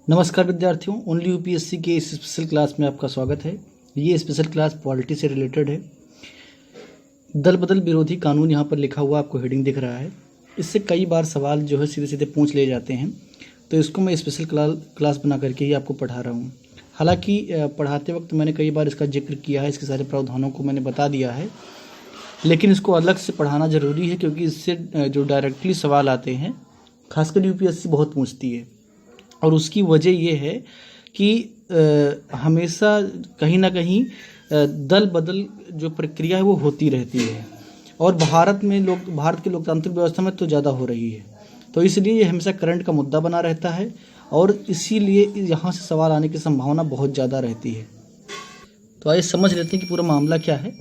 नमस्कार विद्यार्थियों, only UPSC के इस स्पेशल क्लास में आपका स्वागत है। ये स्पेशल क्लास पॉलिटी से रिलेटेड है। दल बदल विरोधी कानून यहाँ पर लिखा हुआ आपको हेडिंग दिख रहा है। इससे कई बार सवाल जो है सीधे सीधे पूछ ले जाते हैं, तो इसको मैं स्पेशल क्लास बना करके ही आपको पढ़ा रहा हूँ। हालांकि पढ़ाते वक्त मैंने कई बार इसका जिक्र किया है, इसके सारे प्रावधानों को मैंने बता दिया है, लेकिन इसको अलग से पढ़ाना ज़रूरी है क्योंकि इससे जो डायरेक्टली सवाल आते हैं खासकर यूपीएससी बहुत पूछती है। और उसकी वजह ये है कि हमेशा कहीं ना कहीं दल बदल जो प्रक्रिया है वो होती रहती है, और भारत की लोकतांत्रिक व्यवस्था में तो ज़्यादा हो रही है। तो इसलिए ये हमेशा करंट का मुद्दा बना रहता है और इसीलिए यहाँ से सवाल आने की संभावना बहुत ज़्यादा रहती है। तो आइए समझ लेते हैं कि पूरा मामला क्या है।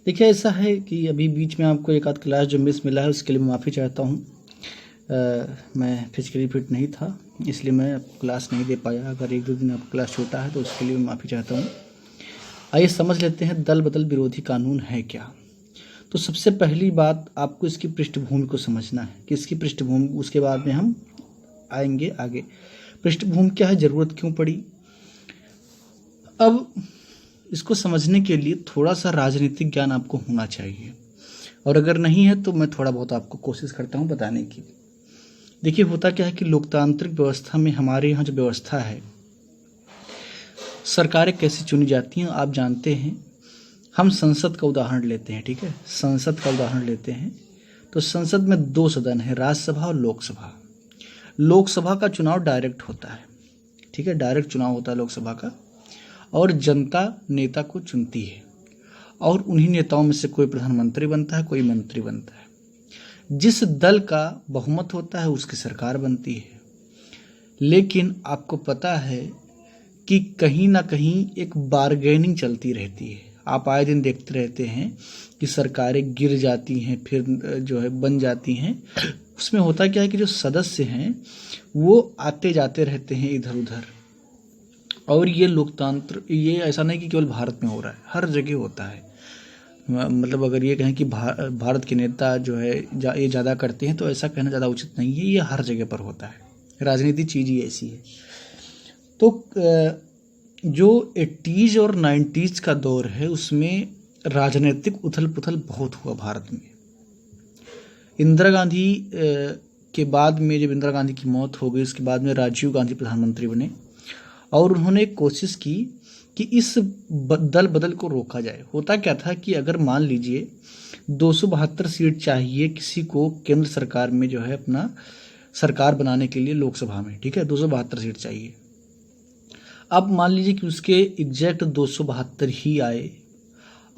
देखिए, ऐसा है कि अभी बीच में आपको एक आध क्लास जो मिस मिला है उसके लिए मैं माफ़ी चाहता हूँ। मैं फिजिकली फिट नहीं था, इसलिए मैं आपको क्लास नहीं दे पाया। अगर एक दो दिन आपको क्लास छूटा है तो उसके लिए मैं माफ़ी चाहता हूँ। आइए समझ लेते हैं दल बदल विरोधी कानून है क्या। तो सबसे पहली बात आपको इसकी पृष्ठभूमि को समझना है कि इसकी पृष्ठभूमि, उसके बाद में हम आएंगे आगे। पृष्ठभूमि क्या है, ज़रूरत क्यों पड़ी। अब इसको समझने के लिए थोड़ा सा राजनीतिक ज्ञान आपको होना चाहिए, और अगर नहीं है तो मैं थोड़ा बहुत आपको कोशिश करता हूँ बताने की। देखिए, होता क्या है कि लोकतांत्रिक व्यवस्था में हमारे यहाँ जो व्यवस्था है, सरकारें कैसे चुनी जाती हैं आप जानते हैं। हम संसद का उदाहरण लेते हैं, ठीक है, संसद का उदाहरण लेते हैं। तो संसद में दो सदन है, राज्यसभा और लोकसभा। लोकसभा का चुनाव डायरेक्ट होता है, ठीक है, डायरेक्ट चुनाव होता है लोकसभा का, और जनता नेता को चुनती है, और उन्हीं नेताओं में से कोई प्रधानमंत्री बनता है, कोई मंत्री बनता है। जिस दल का बहुमत होता है उसकी सरकार बनती है। लेकिन आपको पता है कि कहीं ना कहीं एक बारगेनिंग चलती रहती है। आप आए दिन देखते रहते हैं कि सरकारें गिर जाती हैं, फिर जो है बन जाती हैं। उसमें होता क्या है कि जो सदस्य हैं वो आते जाते रहते हैं इधर उधर। और ये लोकतंत्र, ये ऐसा नहीं कि केवल भारत में हो रहा है, हर जगह होता है। मतलब अगर ये कहें कि भारत के नेता जो है ये ज़्यादा करते हैं, तो ऐसा कहना ज़्यादा उचित नहीं है। ये हर जगह पर होता है, राजनीति चीज़ ही ऐसी है। तो जो 80s और 90s का दौर है उसमें राजनीतिक उथल पुथल बहुत हुआ भारत में। इंदिरा गांधी के बाद में, जब इंदिरा गांधी की मौत हो गई, उसके बाद में राजीव गांधी प्रधानमंत्री बने, और उन्होंने कोशिश की कि इस दल बदल को रोका जाए। होता क्या था कि अगर मान लीजिए 272 सीट चाहिए किसी को केंद्र सरकार में जो है अपना सरकार बनाने के लिए लोकसभा में, ठीक है, 272 सीट चाहिए। अब मान लीजिए कि उसके एग्जैक्ट 272 ही आए,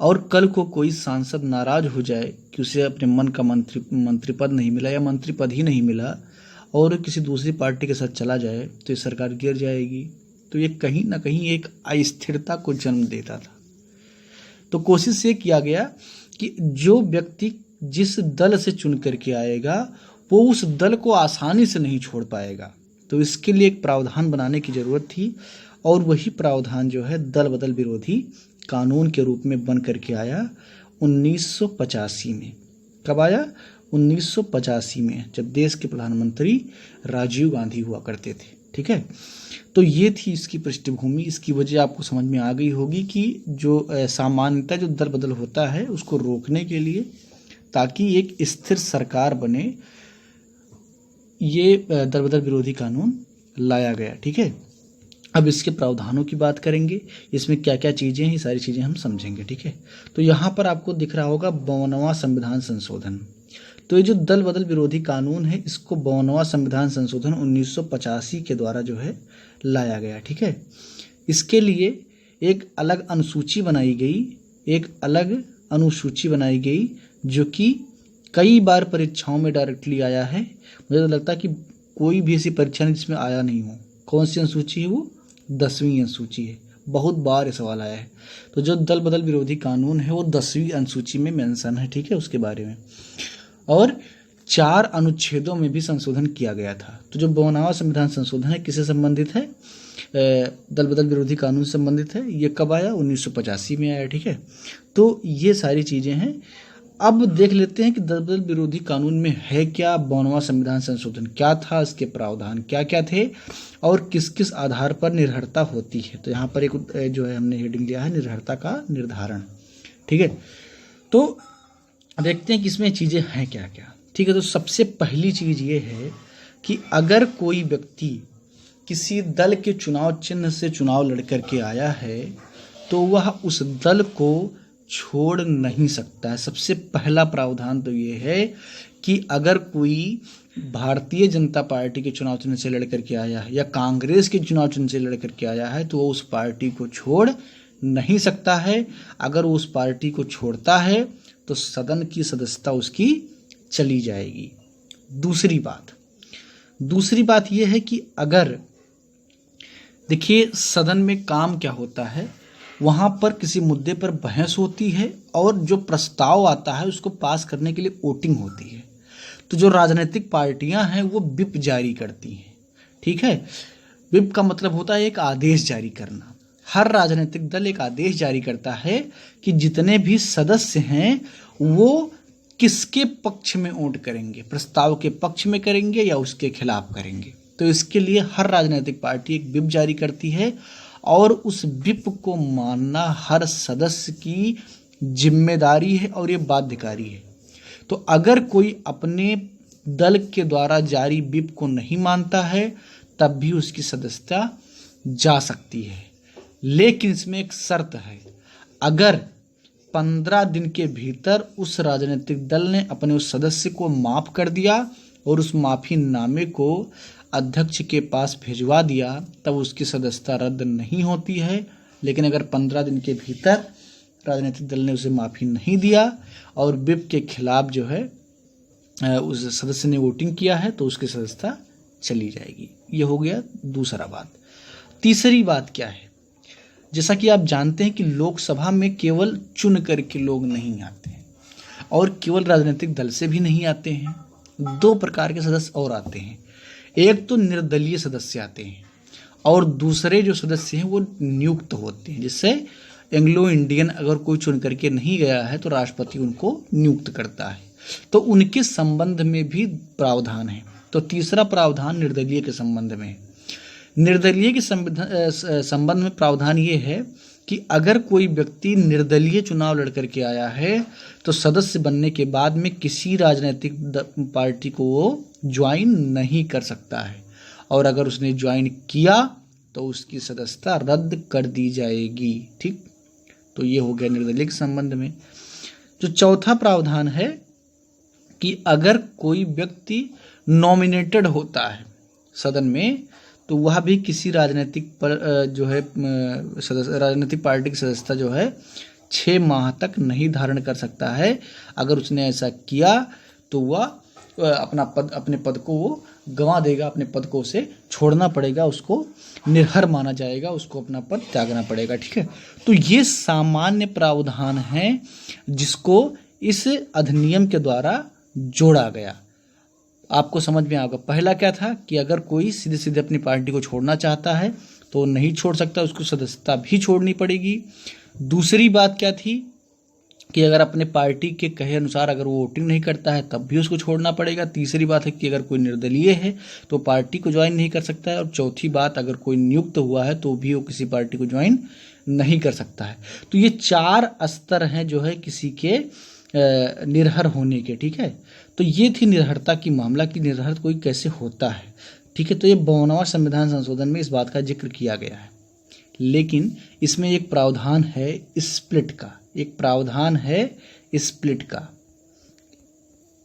और कल को कोई सांसद नाराज हो जाए कि उसे अपने मन का मंत्री पद नहीं मिला, या मंत्री पद ही नहीं मिला, और किसी दूसरी पार्टी के साथ चला जाए, तो ये सरकार गिर जाएगी। तो ये कहीं ना कहीं एक अस्थिरता को जन्म देता था। तो कोशिश ये किया गया कि जो व्यक्ति जिस दल से चुन करके आएगा वो उस दल को आसानी से नहीं छोड़ पाएगा। तो इसके लिए एक प्रावधान बनाने की जरूरत थी, और वही प्रावधान जो है दल बदल विरोधी कानून के रूप में बन करके आया 1985 में। कब आया? 1985 में, जब देश के प्रधानमंत्री राजीव गांधी हुआ करते थे, ठीक है। तो ये थी इसकी पृष्ठभूमि। इसकी वजह आपको समझ में आ गई होगी कि जो सामान्यतः जो दल बदल होता है उसको रोकने के लिए, ताकि एक स्थिर सरकार बने, ये दल बदल विरोधी कानून लाया गया, ठीक है। अब इसके प्रावधानों की बात करेंगे, इसमें क्या क्या चीज़ें हैं, ये सारी चीज़ें हम समझेंगे, ठीक है। तो यहाँ पर आपको दिख रहा होगा 52वां संविधान संशोधन। तो ये जो दल बदल विरोधी कानून है, इसको 52वां संविधान संशोधन 1985 के द्वारा जो है लाया गया, ठीक है। इसके लिए एक अलग अनुसूची बनाई गई, एक अलग अनुसूची बनाई गई, जो कि कई बार परीक्षाओं में डायरेक्टली आया है। मुझे तो लगता है कि कोई भी ऐसी परीक्षा नहीं जिसमें आया नहीं हो। कौन सी अनुसूची है वो? 10वीं अनुसूची है। बहुत बार ये सवाल आया है। तो जो दल बदल विरोधी कानून है वो 10वीं अनुसूची में मेंशन है, ठीक है, उसके बारे में। और 4 अनुच्छेदों में भी संशोधन किया गया था। तो जो 52वां संविधान संशोधन है किससे संबंधित है? दल बदल विरोधी कानून से संबंधित है। ये कब आया? 1985 में आया, ठीक है। तो ये सारी चीज़ें हैं। अब देख लेते हैं कि दलबदल विरोधी कानून में है क्या, 52वां संविधान संशोधन क्या था, इसके प्रावधान क्या क्या थे और किस किस आधार पर निर्भरता होती है। तो यहाँ पर एक जो है हमने हेडिंग लिया है निर्भरता का निर्धारण। ठीक है, तो देखते हैं कि इसमें चीज़ें हैं क्या क्या। ठीक है, तो सबसे पहली चीज़ ये है कि अगर कोई व्यक्ति किसी दल के चुनाव चिन्ह से चुनाव लड़ करके आया है तो वह उस दल को छोड़ नहीं सकता है। सबसे पहला प्रावधान तो ये है कि अगर कोई भारतीय जनता पार्टी के चुनाव चिन्ह से लड़ करके आया है या कांग्रेस के चुनाव चिन्ह से लड़ करके आया है तो वो उस पार्टी को छोड़ नहीं सकता है। अगर वो उस पार्टी को छोड़ता है तो सदन की सदस्यता उसकी चली जाएगी। दूसरी बात यह है कि अगर देखिए सदन में काम क्या होता है, वहाँ पर किसी मुद्दे पर बहस होती है और जो प्रस्ताव आता है उसको पास करने के लिए वोटिंग होती है। तो जो राजनीतिक पार्टियां हैं वो व्हिप जारी करती हैं। ठीक है, व्हिप का मतलब होता है एक आदेश जारी करना। हर राजनीतिक दल एक आदेश जारी करता है कि जितने भी सदस्य हैं वो किसके पक्ष में वोट करेंगे, प्रस्ताव के पक्ष में करेंगे या उसके खिलाफ करेंगे। तो इसके लिए हर राजनीतिक पार्टी एक व्हिप जारी करती है और उस व्हिप को मानना हर सदस्य की जिम्मेदारी है और ये बाध्यकारी है। तो अगर कोई अपने दल के द्वारा जारी व्हिप को नहीं मानता है तब भी उसकी सदस्यता जा सकती है, लेकिन इसमें एक शर्त है। अगर 15 दिन के भीतर उस राजनीतिक दल ने अपने उस सदस्य को माफ कर दिया और उस माफी नामे को अध्यक्ष के पास भिजवा दिया तब उसकी सदस्यता रद्द नहीं होती है। लेकिन अगर 15 दिन के भीतर राजनीतिक दल ने उसे माफ़ी नहीं दिया और व्हिप के खिलाफ जो है उस सदस्य ने वोटिंग किया है तो उसकी सदस्यता चली जाएगी। ये हो गया दूसरा बात। तीसरी बात क्या है, जैसा कि आप जानते हैं कि लोकसभा में केवल चुन करके लोग नहीं आते हैं और केवल राजनीतिक दल से भी नहीं आते हैं। 2 प्रकार के सदस्य और आते हैं, एक तो निर्दलीय सदस्य आते हैं और दूसरे जो सदस्य हैं वो नियुक्त होते हैं। जिससे एंग्लो इंडियन अगर कोई चुन करके नहीं गया है तो राष्ट्रपति उनको नियुक्त करता है, तो उनके संबंध में भी प्रावधान है। तो तीसरा प्रावधान निर्दलीय के संबंध में है। निर्दलीय के संबंध में प्रावधान ये है कि अगर कोई व्यक्ति निर्दलीय चुनाव लड़ करके आया है तो सदस्य बनने के बाद में किसी राजनीतिक पार्टी को वो ज्वाइन नहीं कर सकता है और अगर उसने ज्वाइन किया तो उसकी सदस्यता रद्द कर दी जाएगी। ठीक, तो ये हो गया निर्दलीय के संबंध में। जो चौथा प्रावधान है कि अगर कोई व्यक्ति नॉमिनेटेड होता है सदन में तो वह भी किसी राजनीतिक पर जो है राजनीतिक पार्टी की सदस्यता जो है 6 माह तक नहीं धारण कर सकता है। अगर उसने ऐसा किया तो वह अपने पद को वो गंवा देगा, अपने पद को उसे छोड़ना पड़ेगा, उसको निर्हर माना जाएगा, उसको अपना पद त्यागना पड़ेगा। ठीक है, तो ये सामान्य प्रावधान है जिसको इस अधिनियम के द्वारा जोड़ा गया। आपको समझ में आएगा। पहला क्या था कि अगर कोई सीधे सीधे अपनी पार्टी को छोड़ना चाहता है तो नहीं छोड़ सकता, उसको सदस्यता भी छोड़नी पड़ेगी। दूसरी बात क्या थी कि अगर अपने पार्टी के कहे अनुसार अगर वो वोटिंग नहीं करता है तब भी उसको छोड़ना पड़ेगा। तीसरी बात है कि अगर कोई निर्दलीय है तो पार्टी को ज्वाइन नहीं कर सकता है। और चौथी बात, अगर कोई नियुक्त हुआ है तो भी वो किसी पार्टी को ज्वाइन नहीं कर सकता है। तो ये 4 स्तर हैं जो है किसी के निर्हर होने के। ठीक है, तो ये थी निर्हरता की मामला कि निर्हर कोई कैसे होता है। ठीक है, तो ये 52वां संविधान संशोधन में इस बात का जिक्र किया गया है। लेकिन इसमें एक प्रावधान है स्प्लिट का, एक प्रावधान है स्प्लिट का।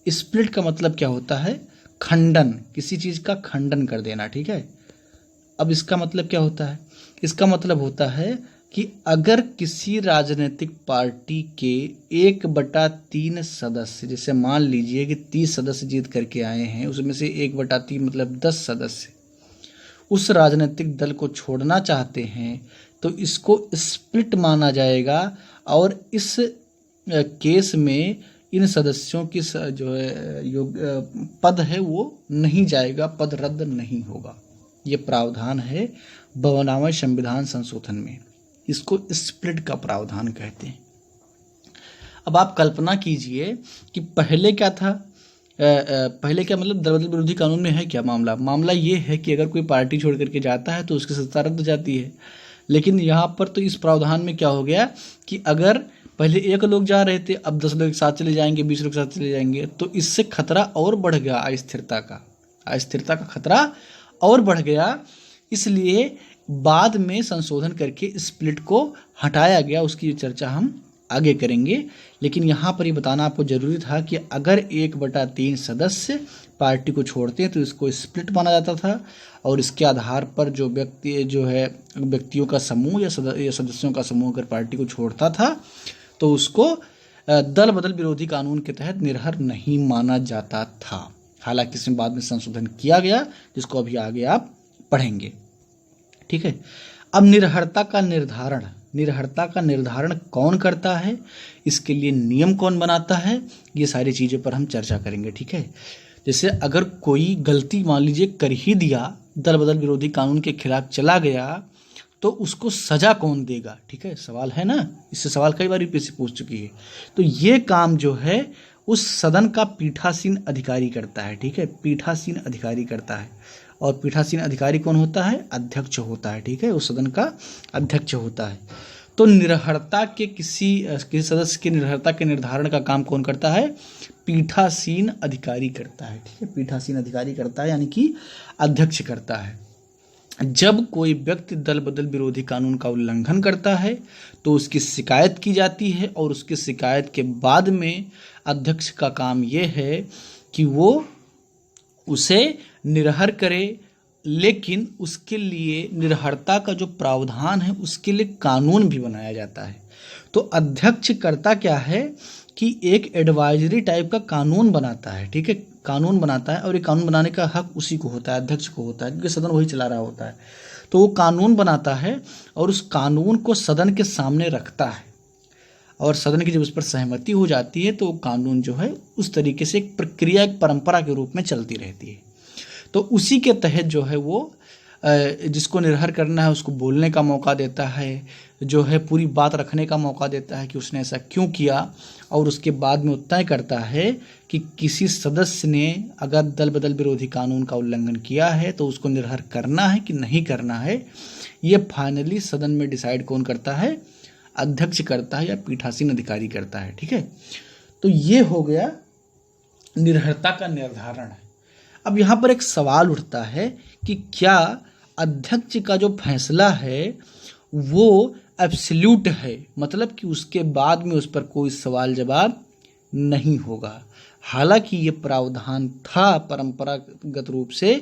स्प्लिट का मतलब क्या होता है? खंडन, किसी चीज़ का खंडन कर देना। ठीक है, अब इसका मतलब क्या होता है? इसका मतलब होता है कि अगर किसी राजनीतिक पार्टी के 1/3 सदस्य, जैसे मान लीजिए कि 30 सदस्य जीत करके आए हैं, उसमें से 1/3 मतलब 10 सदस्य उस राजनीतिक दल को छोड़ना चाहते हैं तो इसको स्प्लिट माना जाएगा और इस केस में इन सदस्यों की जो है पद है वो नहीं जाएगा, पद रद्द नहीं होगा। ये प्रावधान है 52वें संविधान संशोधन में, इसको स्प्लिट का प्रावधान कहते हैं। अब आप कल्पना कीजिए कि पहले क्या था, पहले क्या मतलब दल बदल विरोधी कानून में है क्या मामला ये है कि अगर कोई पार्टी छोड़ करके जाता है तो उसकी सत्ता रद्द हो जाती है। लेकिन यहाँ पर तो इस प्रावधान में क्या हो गया कि अगर पहले 1 लोग जा रहे थे, अब 10 लोग एक साथ चले जाएंगे, 20 लोग साथ चले जाएंगे, तो इससे खतरा और बढ़ गया, अस्थिरता का खतरा और बढ़ गया। इसलिए बाद में संशोधन करके स्प्लिट को हटाया गया, उसकी चर्चा हम आगे करेंगे। लेकिन यहाँ पर ये बताना आपको जरूरी था कि अगर 1/3 सदस्य पार्टी को छोड़ते हैं तो इसको स्प्लिट माना जाता था, और इसके आधार पर जो व्यक्तियों का समूह या सदस्यों का समूह अगर पार्टी को छोड़ता था तो उसको दल बदल विरोधी कानून के तहत निर्हर नहीं माना जाता था। हालांकि इसमें बाद में संशोधन किया गया, जिसको अभी आगे आप पढ़ेंगे। ठीक है। अब निर्हरता का निर्धारण कौन करता है, इसके लिए नियम कौन बनाता है, ये सारी चीज़ों पर हम चर्चा करेंगे। ठीक है। जैसे अगर कोई गलती मान लीजिए कर ही दिया, दल बदल विरोधी कानून के खिलाफ चला गया, तो उसको सजा कौन देगा। ठीक है, सवाल है ना, इससे सवाल कई बार यूपीएससी पूछ चुकी है। तो ये काम जो है उस सदन का पीठासीन अधिकारी करता है। ठीक है, पीठासीन अधिकारी करता है। और पीठासीन अधिकारी कौन होता है, अध्यक्ष होता है। ठीक है, उस सदन का अध्यक्ष होता है। तो निर्हरता के किसी सदस्य की निर्हरता के निर्धारण का काम कौन करता है, पीठासीन अधिकारी करता है। ठीक है, पीठासीन अधिकारी करता है, यानी कि अध्यक्ष करता है। जब कोई व्यक्ति दल बदल विरोधी कानून का उल्लंघन करता है तो उसकी शिकायत की जाती है, और उसकी शिकायत के बाद में अध्यक्ष का काम यह है कि वो उसे निर्हर करे। लेकिन उसके लिए निर्हरता का जो प्रावधान है उसके लिए कानून भी बनाया जाता है। तो अध्यक्ष करता क्या है कि एक एडवाइजरी टाइप का कानून बनाता है। ठीक है, कानून बनाता है, और ये कानून बनाने का हक उसी को होता है, अध्यक्ष को होता है, क्योंकि सदन वही चला रहा होता है। तो वो कानून बनाता है और उस कानून को सदन के सामने रखता है, और सदन की जब उस पर सहमति हो जाती है तो वो कानून जो है उस तरीके से एक प्रक्रिया, एक परंपरा के रूप में चलती रहती है। तो उसी के तहत जो है वो जिसको निर्हर करना है उसको बोलने का मौका देता है, जो है पूरी बात रखने का मौका देता है कि उसने ऐसा क्यों किया, और उसके बाद में वो तय करता है कि किसी सदस्य ने अगर दल बदल विरोधी कानून का उल्लंघन किया है तो उसको निर्हर करना है कि नहीं करना है। ये फाइनली सदन में डिसाइड कौन करता है, अध्यक्ष करता है या पीठासीन अधिकारी करता है। ठीक है, तो ये हो गया निर्हरता का निर्धारण। अब यहाँ पर एक सवाल उठता है कि क्या अध्यक्ष का जो फैसला है वो एब्सोल्यूट है, मतलब कि उसके बाद में उस पर कोई सवाल जवाब नहीं होगा। हालांकि ये प्रावधान था परंपरागत रूप से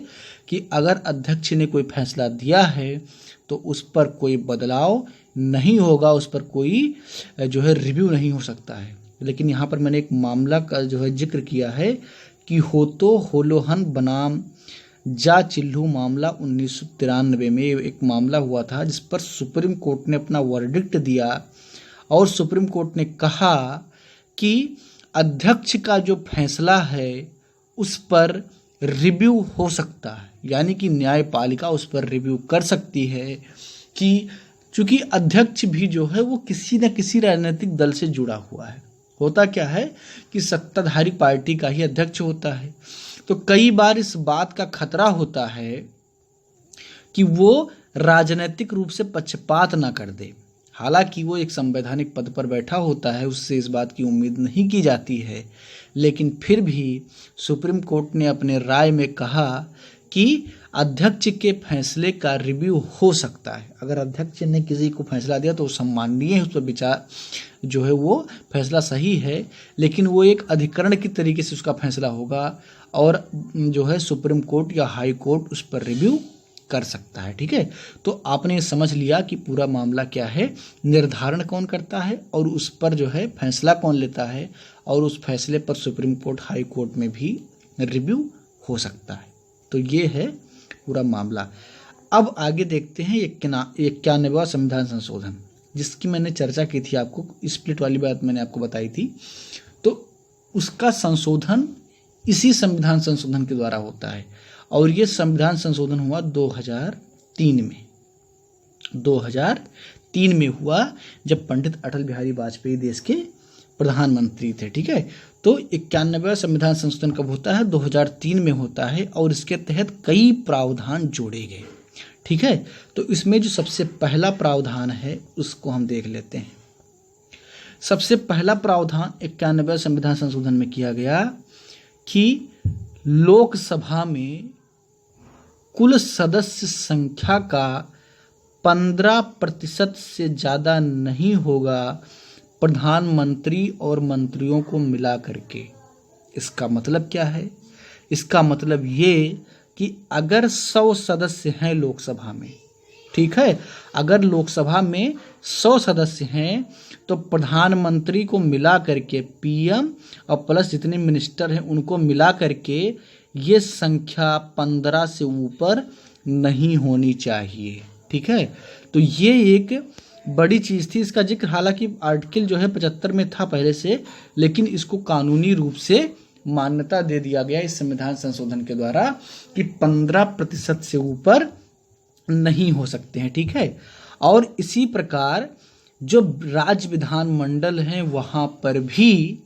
कि अगर अध्यक्ष ने कोई फैसला दिया है तो उस पर कोई बदलाव नहीं होगा, उस पर कोई जो है रिव्यू नहीं हो सकता है। लेकिन यहाँ पर मैंने एक मामला का जो है जिक्र किया है कि होतो होलोहन बनाम जा चिल्लू मामला 1993 में एक मामला हुआ था, जिस पर सुप्रीम कोर्ट ने अपना वर्डिक्ट दिया, और सुप्रीम कोर्ट ने कहा कि अध्यक्ष का जो फैसला है उस पर रिव्यू हो सकता है, यानी कि न्यायपालिका उस पर रिव्यू कर सकती है कि चूंकि अध्यक्ष भी जो है वो किसी न किसी राजनीतिक दल से जुड़ा हुआ है। होता क्या है कि सत्ताधारी पार्टी का ही अध्यक्ष होता है, तो कई बार इस बात का खतरा होता है कि वो राजनीतिक रूप से पक्षपात ना कर दे। हालांकि वो एक संवैधानिक पद पर बैठा होता है, उससे इस बात की उम्मीद नहीं की जाती है, लेकिन फिर भी सुप्रीम कोर्ट ने अपने राय में कहा कि अध्यक्ष के फैसले का रिव्यू हो सकता है। अगर अध्यक्ष ने किसी को फैसला दिया तो सम्माननीय है, उस पर विचार जो है वो फैसला सही है, लेकिन वो एक अधिकरण की तरीके से उसका फैसला होगा, और जो है सुप्रीम कोर्ट या हाई कोर्ट उस पर रिव्यू कर सकता है। ठीक है, तो आपने समझ लिया कि पूरा मामला क्या है, निर्धारण कौन करता है और उस पर जो है फैसला कौन लेता है, और उस फैसले पर सुप्रीम कोर्ट हाई कोर्ट में भी रिव्यू हो सकता है। तो ये है पूरा मामला। अब आगे देखते हैं 91वां संविधान संशोधन, जिसकी मैंने चर्चा की थी, आपको स्प्लिट वाली बात मैंने आपको बताई थी। तो उसका संशोधन इसी संविधान संशोधन के द्वारा होता है, और ये संविधान संशोधन हुआ 2003 में। 2003 में हुआ, जब पंडित अटल बिहारी वाजपेयी देश के प्रधानमंत्री थे, ठीक है। तो 91वां संविधान संशोधन कब होता है? 2003 में होता है और इसके तहत कई प्रावधान जोड़े गए, ठीक है। तो इसमें जो सबसे पहला प्रावधान है उसको हम देख लेते हैं। सबसे पहला प्रावधान 91वें संविधान संशोधन में किया गया कि लोकसभा में कुल सदस्य संख्या का 15% से ज़्यादा नहीं होगा प्रधानमंत्री और मंत्रियों को मिला करके। इसका मतलब क्या है? इसका मतलब ये कि अगर 100 सदस्य हैं लोकसभा में, ठीक है, अगर लोकसभा में 100 सदस्य हैं तो प्रधानमंत्री को मिला करके पीएम और प्लस जितने मिनिस्टर हैं उनको मिला करके ये संख्या 15 से ऊपर नहीं होनी चाहिए, ठीक है। तो ये एक बड़ी चीज़ थी। इसका जिक्र हालांकि आर्टिकल जो है 75 में था पहले से, लेकिन इसको कानूनी रूप से मान्यता दे दिया गया इस संविधान संशोधन के द्वारा कि 15% से ऊपर नहीं हो सकते हैं, ठीक है। और इसी प्रकार जो राज्य विधानमंडल हैं वहाँ पर भी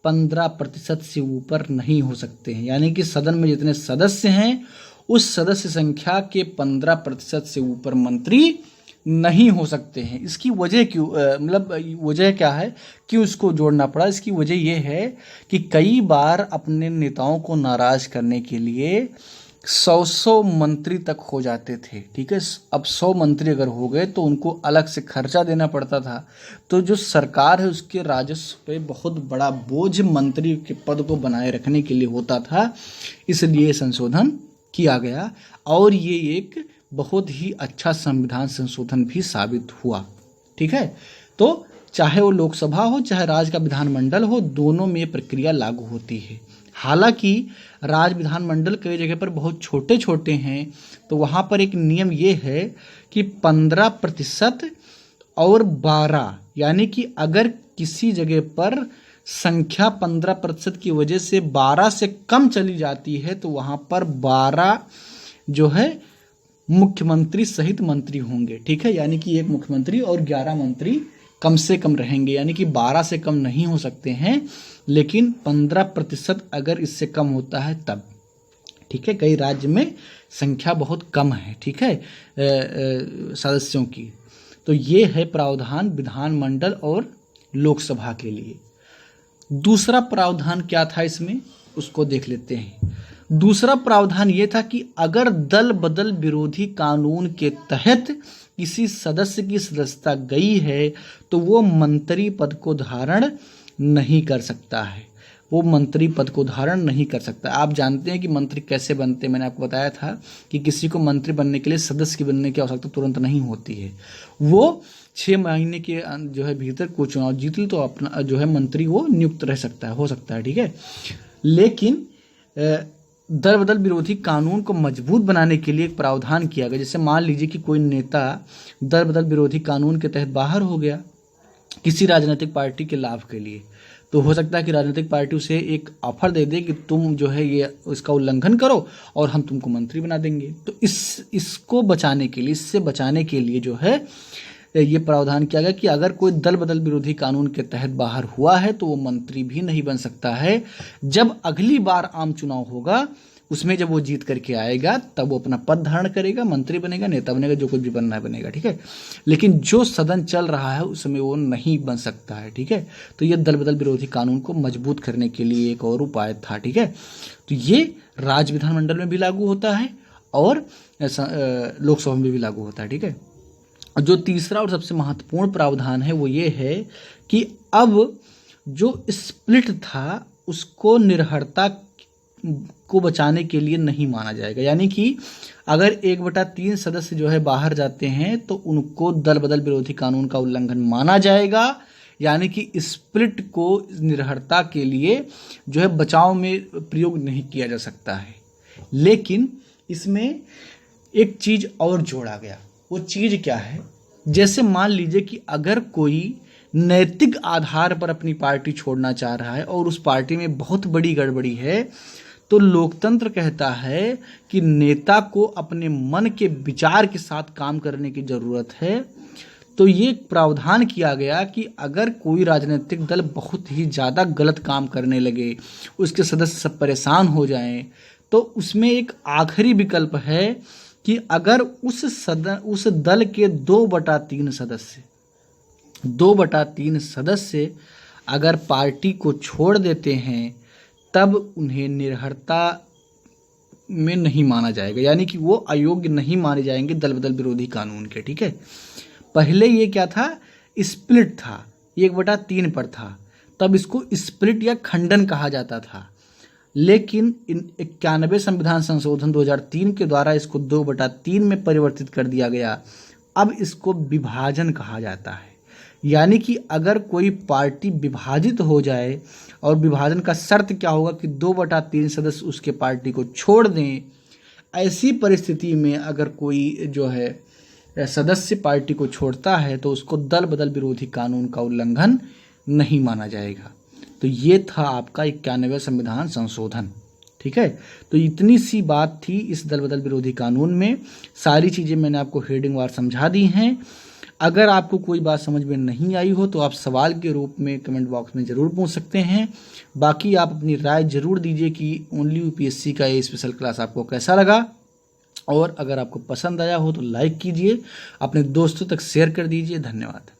15% से ऊपर नहीं हो सकते हैं, यानी कि सदन में जितने सदस्य हैं उस सदस्य संख्या के 15% से ऊपर मंत्री नहीं हो सकते हैं। इसकी वजह क्यों, मतलब वजह क्या है कि उसको जोड़ना पड़ा? इसकी वजह यह है कि कई बार अपने नेताओं को नाराज करने के लिए 100 मंत्री तक हो जाते थे, ठीक है। अब 100 मंत्री अगर हो गए तो उनको अलग से खर्चा देना पड़ता था, तो जो सरकार है उसके राजस्व पे बहुत बड़ा बोझ मंत्री के पद को बनाए रखने के लिए होता था, इसलिए संशोधन किया गया और ये एक बहुत ही अच्छा संविधान संशोधन भी साबित हुआ, ठीक है। तो चाहे वो लोकसभा हो चाहे राज्य का विधानमंडल हो, दोनों में ये प्रक्रिया लागू होती है। हालांकि राज्य विधानमंडल कई जगह पर बहुत छोटे छोटे हैं, तो वहाँ पर एक नियम ये है कि 15% और 12, यानी कि अगर किसी जगह पर संख्या 15% की वजह से 12 से कम चली जाती है तो वहाँ पर 12 जो है मुख्यमंत्री सहित मंत्री होंगे, ठीक है। यानी कि एक मुख्यमंत्री और 11 मंत्री कम से कम रहेंगे, यानी कि 12 से कम नहीं हो सकते हैं, लेकिन 15% अगर इससे कम होता है तब, ठीक है। कई राज्य में संख्या बहुत कम है, ठीक है, सदस्यों की। तो ये है प्रावधान विधानमंडल और लोकसभा के लिए। दूसरा प्रावधान क्या था इसमें, उसको देख लेते हैं। दूसरा प्रावधान ये था कि अगर दल बदल विरोधी कानून के तहत किसी सदस्य की सदस्यता गई है तो वो मंत्री पद को धारण नहीं कर सकता है, वो मंत्री पद को धारण नहीं कर सकता। आप जानते हैं कि मंत्री कैसे बनते हैं, मैंने आपको बताया था कि किसी को मंत्री बनने के लिए सदस्य की बनने की आवश्यकता तुरंत नहीं होती है। वो 6 महीने के जो है भीतर को चुनाव जीत ली तो अपना जो है मंत्री वो नियुक्त रह सकता है, हो सकता है, ठीक है। लेकिन दल बदल विरोधी कानून को मजबूत बनाने के लिए एक प्रावधान किया गया। जैसे मान लीजिए कि कोई नेता दल बदल विरोधी कानून के तहत बाहर हो गया किसी राजनीतिक पार्टी के लाभ के लिए, तो हो सकता है कि राजनीतिक पार्टी उसे एक ऑफर दे दे कि तुम जो है ये इसका उल्लंघन करो और हम तुमको मंत्री बना देंगे। तो इसको बचाने के लिए, इससे बचाने के लिए जो है ये प्रावधान किया गया कि अगर कोई दल बदल विरोधी कानून के तहत बाहर हुआ है तो वो मंत्री भी नहीं बन सकता है। जब अगली बार आम चुनाव होगा उसमें जब वो जीत करके आएगा तब वो अपना पद धारण करेगा, मंत्री बनेगा, नेता बनेगा, जो कुछ भी बनना है बनेगा, ठीक है। लेकिन जो सदन चल रहा है उसमें वो नहीं बन सकता है, ठीक है। तो ये दल बदल विरोधी कानून को मजबूत करने के लिए एक और उपाय था, ठीक है। तो ये राज्य विधानमंडल में भी लागू होता है और लोकसभा में भी लागू होता है, ठीक है। जो तीसरा और सबसे महत्वपूर्ण प्रावधान है वो ये है कि अब जो स्प्लिट था उसको निर्भरता को बचाने के लिए नहीं माना जाएगा। यानी कि अगर 1/3 सदस्य जो है बाहर जाते हैं तो उनको दल बदल विरोधी कानून का उल्लंघन माना जाएगा, यानी कि स्प्लिट को निर्भरता के लिए जो है बचाव में प्रयोग नहीं किया जा सकता है। लेकिन इसमें एक चीज़ और जोड़ा गया। वो चीज़ क्या है, जैसे मान लीजिए कि अगर कोई नैतिक आधार पर अपनी पार्टी छोड़ना चाह रहा है और उस पार्टी में बहुत बड़ी गड़बड़ी है, तो लोकतंत्र कहता है कि नेता को अपने मन के विचार के साथ काम करने की ज़रूरत है। तो ये प्रावधान किया गया कि अगर कोई राजनीतिक दल बहुत ही ज़्यादा गलत काम करने लगे, उसके सदस्य सब परेशान हो जाएं, तो उसमें एक आखिरी विकल्प है कि अगर उस दल के 2/3 सदस्य अगर पार्टी को छोड़ देते हैं, तब उन्हें निर्हरता में नहीं माना जाएगा, यानी कि वो अयोग्य नहीं माने जाएंगे दल बदल विरोधी कानून के। ठीक है, पहले ये क्या था, स्प्लिट था, 1/3 पर था, तब इसको स्प्लिट या खंडन कहा जाता था। लेकिन 91 संविधान संशोधन 2003 के द्वारा इसको 2/3 में परिवर्तित कर दिया गया। अब इसको विभाजन कहा जाता है, यानी कि अगर कोई पार्टी विभाजित हो जाए, और विभाजन का शर्त क्या होगा कि 2/3 सदस्य उसके पार्टी को छोड़ दें। ऐसी परिस्थिति में अगर कोई जो है सदस्य पार्टी को छोड़ता है तो उसको दल बदल विरोधी कानून का उल्लंघन नहीं माना जाएगा। तो ये था आपका 91 संविधान संशोधन। ठीक है, तो इतनी सी बात थी इस दल बदल विरोधी कानून में। सारी चीज़ें मैंने आपको हेडिंग वार समझा दी हैं। अगर आपको कोई बात समझ में नहीं आई हो तो आप सवाल के रूप में कमेंट बॉक्स में ज़रूर पूछ सकते हैं। बाकी आप अपनी राय ज़रूर दीजिए कि ओनली यूपीएससी का ये स्पेशल क्लास आपको कैसा लगा, और अगर आपको पसंद आया हो तो लाइक कीजिए, अपने दोस्तों तक शेयर कर दीजिए। धन्यवाद।